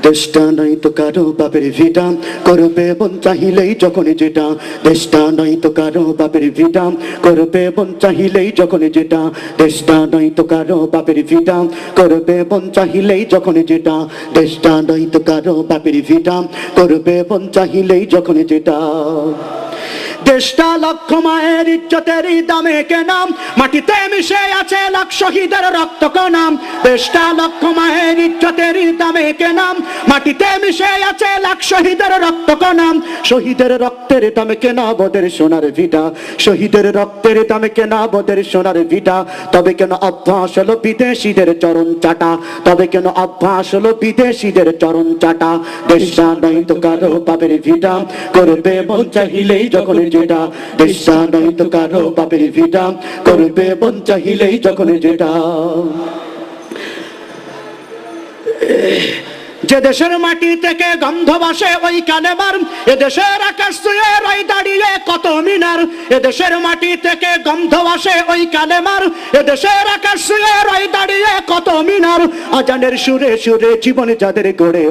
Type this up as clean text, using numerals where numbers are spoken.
দেশটা নাই তো কারো বাপের ভিটা, করবে মন চাহিলেই যখন যেটা। দেশটা নাই তো কারো বাপের ভিটা, করবে মন চাহিলেই যখন যেটা। দেশটা নাই তো কারো বাপের ভিটা, করবে মন চাহিলেই যখন যেটা। দেশটা নাই তো কারো বাপের ভিটা, করবে মন চাহিলেই যখন যেটা। দেশটা লক্ষ মায়ের ইজ্জতের দামে কেনাম, মাটিতে মিশে আছে লাখ শহীদের রক্ত কণাম। দেশটা লক্ষ মায়ের ইজ্জতের দামে কেনাম, মাটিতে মিশে আছে লাখ শহীদের রক্ত কণাম। শহীদের রক্তের দামে কেনা বদের সোনার ভিটা, শহীদের রক্তের দামে কেনা বদের সোনার ভিটা। তবে কেন অভ্যাস হলো বিদেশিদের চরণ চাটা, তবে কেন অভ্যাস হলো বিদেশিদের চরণ চাটা। দেশটা নাই তো কারো বাপের ভিটা, করবে মন চাহিলেই যখন যেটা। দেশটা নাই তো কারো বাপের ভিটা, করবে মন চাহিলেই যখন যেটা। যে দেশের মাটি থেকে গন্ধ ভাসে ওই কানে মার, এ দেশের আকাশ ছুঁয়ে রয় দাঁড়িয়ে কত মিনার। এ দেশের মাটি থেকে গন্ধ ভাসে ওই কানে মার, এ দেশের আকাশ ছুঁয়ে রয় দাঁড়িয়ে কত মিনার। আজানের সুরে সুরে জীবন যাদের গড়ে